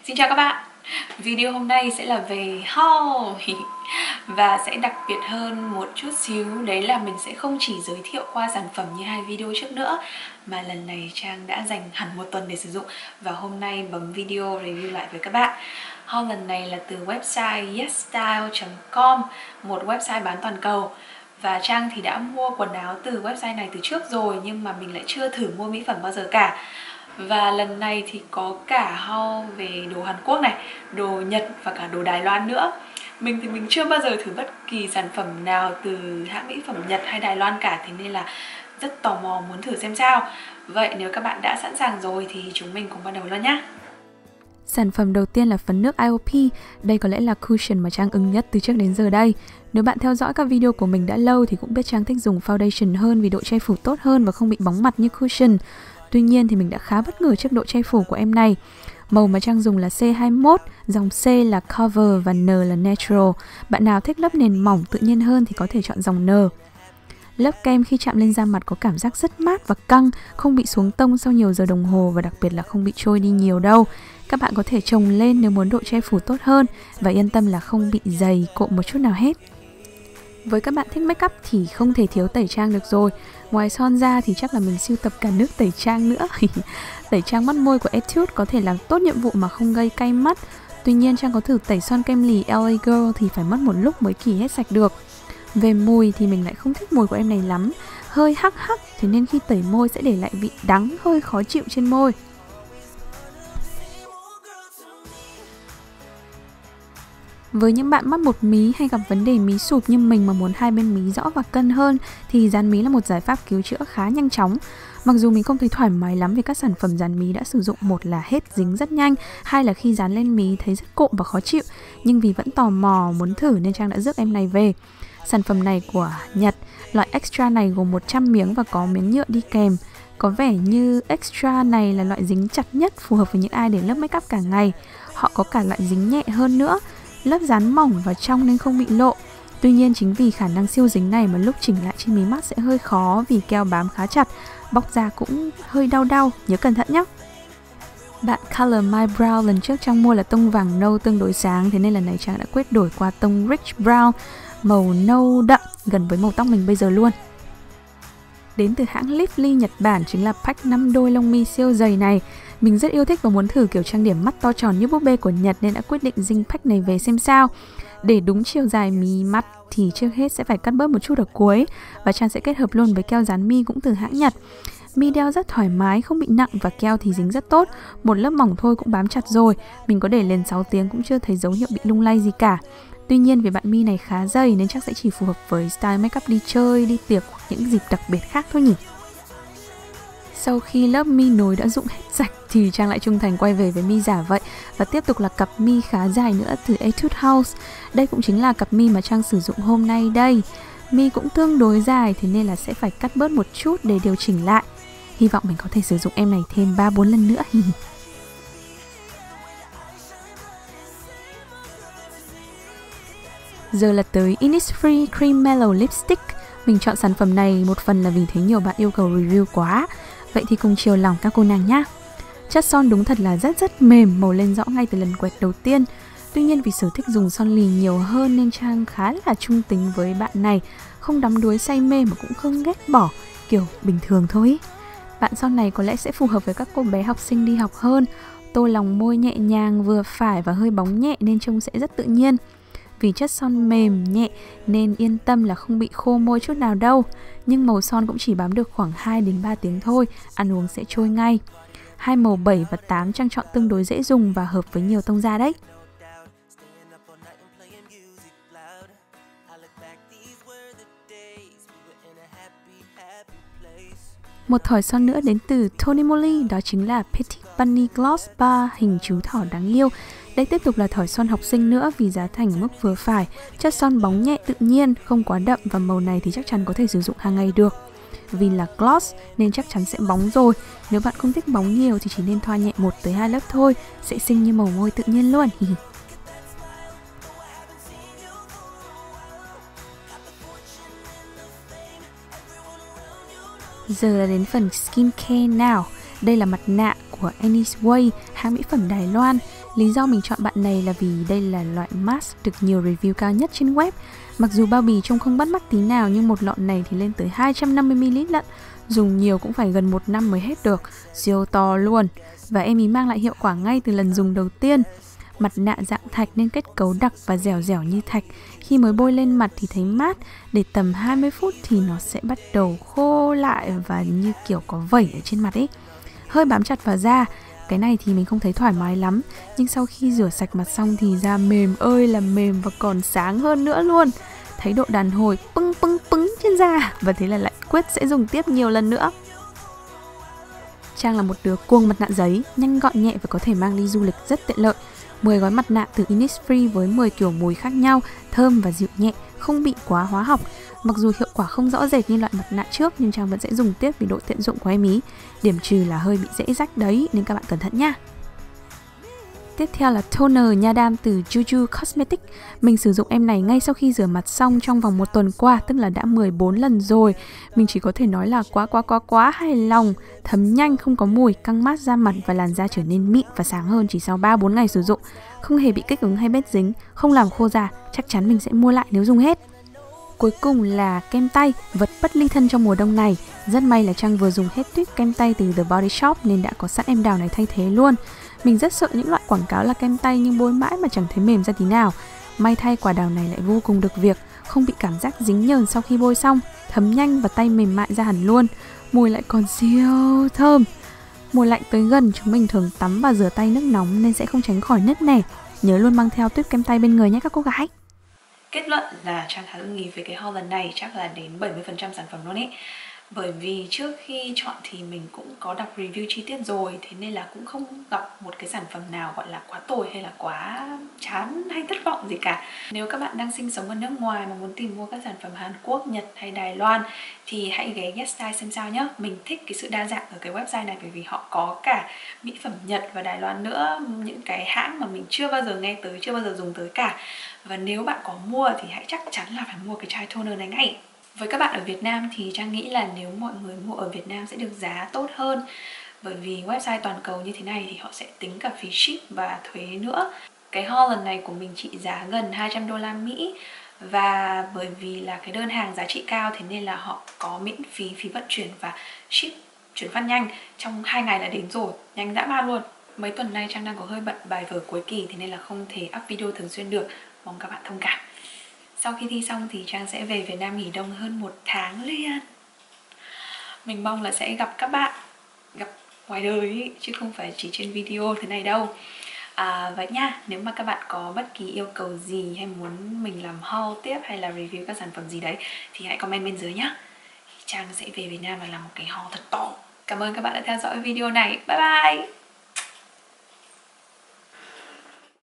Xin chào các bạn. Video hôm nay sẽ là về haul và sẽ đặc biệt hơn một chút xíu. Đấy là mình sẽ không chỉ giới thiệu qua sản phẩm như hai video trước nữa, mà lần này Trang đã dành hẳn một tuần để sử dụng và hôm nay bấm video review lại với các bạn. Haul lần này là từ website yesstyle.com, một website bán toàn cầu. Và Trang thì đã mua quần áo từ website này từ trước rồi, nhưng mà mình lại chưa thử mua mỹ phẩm bao giờ cả. Và lần này thì có cả haul về đồ Hàn Quốc này, đồ Nhật và cả đồ Đài Loan nữa. Mình thì mình chưa bao giờ thử bất kỳ sản phẩm nào từ hãng mỹ phẩm Nhật hay Đài Loan cả, thế nên là rất tò mò muốn thử xem sao. Vậy nếu các bạn đã sẵn sàng rồi thì chúng mình cùng bắt đầu luôn nhé. Sản phẩm đầu tiên là phấn nước IOP. Đây có lẽ là cushion mà Trang ưng nhất từ trước đến giờ đây. Nếu bạn theo dõi các video của mình đã lâu thì cũng biết Trang thích dùng foundation hơn vì độ che phủ tốt hơn và không bị bóng mặt như cushion. Tuy nhiên thì mình đã khá bất ngờ trước độ che phủ của em này. Màu mà Trang dùng là C21, dòng C là Cover và N là Natural. Bạn nào thích lớp nền mỏng tự nhiên hơn thì có thể chọn dòng N. Lớp kem khi chạm lên da mặt có cảm giác rất mát và căng, không bị xuống tông sau nhiều giờ đồng hồ và đặc biệt là không bị trôi đi nhiều đâu. Các bạn có thể chồng lên nếu muốn độ che phủ tốt hơn và yên tâm là không bị dày, cộm một chút nào hết. Với các bạn thích make up thì không thể thiếu tẩy trang được rồi. Ngoài son ra thì chắc là mình sưu tập cả nước tẩy trang nữa. Tẩy trang mắt môi của Etude có thể làm tốt nhiệm vụ mà không gây cay mắt. Tuy nhiên Trang có thử tẩy son kem lì LA Girl thì phải mất một lúc mới kỳ hết sạch được. Về mùi thì mình lại không thích mùi của em này lắm, hơi hắc hắc, thế nên khi tẩy môi sẽ để lại vị đắng hơi khó chịu trên môi. Với những bạn mắc một mí hay gặp vấn đề mí sụp như mình mà muốn hai bên mí rõ và cân hơn thì dán mí là một giải pháp cứu chữa khá nhanh chóng. Mặc dù mình không thấy thoải mái lắm vì các sản phẩm dán mí đã sử dụng, một là hết dính rất nhanh, hai là khi dán lên mí thấy rất cộm và khó chịu, nhưng vì vẫn tò mò muốn thử nên Trang đã rước em này về. Sản phẩm này của Nhật, loại extra này gồm 100 miếng và có miếng nhựa đi kèm. Có vẻ như extra này là loại dính chặt nhất, phù hợp với những ai để lớp make up cả ngày. Họ có cả loại dính nhẹ hơn nữa, lớp dán mỏng và trong nên không bị lộ. Tuy nhiên chính vì khả năng siêu dính này mà lúc chỉnh lại trên mí mắt sẽ hơi khó vì keo bám khá chặt, bóc ra cũng hơi đau, nhớ cẩn thận nhé. Bạn Color My Brow lần trước Trang mua là tông vàng nâu tương đối sáng, thế nên lần này Trang đã quyết đổi qua tông Rich Brown, màu nâu đậm gần với màu tóc mình bây giờ luôn. Đến từ hãng Lively Nhật Bản chính là pack 5 đôi lông mi siêu dày này. Mình rất yêu thích và muốn thử kiểu trang điểm mắt to tròn như búp bê của Nhật nên đã quyết định dinh pack này về xem sao. Để đúng chiều dài mí mắt thì trước hết sẽ phải cắt bớt một chút ở cuối, và Trang sẽ kết hợp luôn với keo dán mi cũng từ hãng Nhật. Mi đeo rất thoải mái, không bị nặng và keo thì dính rất tốt. Một lớp mỏng thôi cũng bám chặt rồi. Mình có để liền 6 tiếng cũng chưa thấy dấu hiệu bị lung lay gì cả. Tuy nhiên vì bạn mi này khá dày nên chắc sẽ chỉ phù hợp với style makeup đi chơi, đi tiệc hoặc những dịp đặc biệt khác thôi nhỉ. Sau khi lớp mi nối đã rụng hết sạch thì Trang lại trung thành quay về với mi giả vậy và tiếp tục là cặp mi khá dài nữa từ Etude House. Đây cũng chính là cặp mi mà Trang sử dụng hôm nay đây. Mi cũng tương đối dài thế nên là sẽ phải cắt bớt một chút để điều chỉnh lại. Hy vọng mình có thể sử dụng em này thêm 3-4 lần nữa. Giờ là tới Innisfree Cream Mellow Lipstick. Mình chọn sản phẩm này một phần là vì thấy nhiều bạn yêu cầu review quá. Vậy thì cùng chiều lòng các cô nàng nhé. Chất son đúng thật là rất mềm, màu lên rõ ngay từ lần quẹt đầu tiên. Tuy nhiên vì sở thích dùng son lì nhiều hơn nên Trang khá là trung tính với bạn này. Không đắm đuối say mê mà cũng không ghét bỏ, kiểu bình thường thôi. Bạn son này có lẽ sẽ phù hợp với các cô bé học sinh đi học hơn. Tô lòng môi nhẹ nhàng vừa phải và hơi bóng nhẹ nên trông sẽ rất tự nhiên. Vì chất son mềm, nhẹ nên yên tâm là không bị khô môi chút nào đâu. Nhưng màu son cũng chỉ bám được khoảng 2-3 tiếng thôi, ăn uống sẽ trôi ngay. Hai màu 7 và 8 Trang chọn tương đối dễ dùng và hợp với nhiều tông da đấy. Một thỏi son nữa đến từ Tony Moly, đó chính là Petit Bunny Gloss Bar hình chú thỏ đáng yêu. Đây tiếp tục là thỏi son học sinh nữa vì giá thành mức vừa phải, chất son bóng nhẹ tự nhiên, không quá đậm và màu này thì chắc chắn có thể sử dụng hàng ngày được. Vì là gloss nên chắc chắn sẽ bóng rồi, nếu bạn không thích bóng nhiều thì chỉ nên thoa nhẹ 1-2 lớp thôi, sẽ xinh như màu môi tự nhiên luôn. Giờ là đến phần skincare nào. Đây là mặt nạ của Annie's Way, hãng mỹ phẩm Đài Loan. Lý do mình chọn bạn này là vì đây là loại mask được nhiều review cao nhất trên web. Mặc dù bao bì trông không bắt mắt tí nào nhưng một lọ này thì lên tới 250ml lận. Dùng nhiều cũng phải gần 1 năm mới hết được, siêu to luôn. Và em ý mang lại hiệu quả ngay từ lần dùng đầu tiên. Mặt nạ dạng thạch nên kết cấu đặc và dẻo dẻo như thạch. Khi mới bôi lên mặt thì thấy mát, để tầm 20 phút thì nó sẽ bắt đầu khô lại và như kiểu có vẩy ở trên mặt ấy. Hơi bám chặt vào da. Cái này thì mình không thấy thoải mái lắm. Nhưng sau khi rửa sạch mặt xong thì da mềm ơi là mềm và còn sáng hơn nữa luôn. Thấy độ đàn hồi pưng pưng pưng trên da. Và thế là lại quyết sẽ dùng tiếp nhiều lần nữa. Trang là một đứa cuồng mặt nạ giấy, nhanh gọn nhẹ và có thể mang đi du lịch rất tiện lợi. 10 gói mặt nạ từ Innisfree với 10 kiểu mùi khác nhau, thơm và dịu nhẹ, không bị quá hóa học. Mặc dù hiệu quả không rõ rệt như loại mặt nạ trước nhưng Trang vẫn sẽ dùng tiếp vì độ tiện dụng của em ý. Điểm trừ là hơi bị dễ rách đấy nên các bạn cẩn thận nha. Tiếp theo là toner nha đam từ Juju Cosmetics. Mình sử dụng em này ngay sau khi rửa mặt xong trong vòng 1 tuần qua, tức là đã 14 lần rồi. Mình chỉ có thể nói là quá hài lòng. Thấm nhanh, không có mùi, căng mát da mặt và làn da trở nên mịn và sáng hơn chỉ sau 3-4 ngày sử dụng. Không hề bị kích ứng hay bết dính, không làm khô da, chắc chắn mình sẽ mua lại nếu dùng hết. Cuối cùng là kem tay, vật bất ly thân trong mùa đông này. Rất may là Trang vừa dùng hết tuyết kem tay từ The Body Shop nên đã có sẵn em đào này thay thế luôn. Mình rất sợ những loại quảng cáo là kem tay nhưng bôi mãi mà chẳng thấy mềm ra tí nào. May thay quả đào này lại vô cùng được việc, không bị cảm giác dính nhờn sau khi bôi xong, thấm nhanh và tay mềm mại ra hẳn luôn. Mùi lại còn siêu thơm. Mùa lạnh tới gần chúng mình thường tắm và rửa tay nước nóng nên sẽ không tránh khỏi nứt nẻ. Nhớ luôn mang theo tuyết kem tay bên người nhé các cô gái. Kết luận là Trang khá ưng ý với cái haul lần này, chắc là đến 70% sản phẩm luôn ấy. Bởi vì trước khi chọn thì mình cũng có đọc review chi tiết rồi, thế nên là cũng không gặp một cái sản phẩm nào gọi là quá tồi hay là quá chán hay thất vọng gì cả. Nếu các bạn đang sinh sống ở nước ngoài mà muốn tìm mua các sản phẩm Hàn Quốc, Nhật hay Đài Loan thì hãy ghé Yesstyle xem sao nhé. Mình thích cái sự đa dạng ở cái website này bởi vì họ có cả mỹ phẩm Nhật và Đài Loan nữa, những cái hãng mà mình chưa bao giờ nghe tới, chưa bao giờ dùng tới cả. Và nếu bạn có mua thì hãy chắc chắn là phải mua cái chai toner này ngay. Với các bạn ở Việt Nam thì Trang nghĩ là nếu mọi người mua ở Việt Nam sẽ được giá tốt hơn. Bởi vì website toàn cầu như thế này thì họ sẽ tính cả phí ship và thuế nữa. Cái haul lần này của mình trị giá gần 200 đô la Mỹ. Và bởi vì là cái đơn hàng giá trị cao thế nên là họ có miễn phí vận chuyển và ship chuyển phát nhanh. Trong 2 ngày là đến rồi, nhanh dã man luôn. Mấy tuần nay Trang đang có hơi bận bài vở cuối kỳ thế nên là không thể up video thường xuyên được. Mong các bạn thông cảm. Sau khi thi xong thì Trang sẽ về Việt Nam nghỉ đông hơn 1 tháng liền. Mình mong là sẽ gặp các bạn, gặp ngoài đời ý, chứ không phải chỉ trên video thế này đâu. Vậy nha, nếu mà các bạn có bất kỳ yêu cầu gì hay muốn mình làm haul tiếp hay là review các sản phẩm gì đấy thì hãy comment bên dưới nhé. Trang sẽ về Việt Nam và làm một cái haul thật to. Cảm ơn các bạn đã theo dõi video này. Bye bye!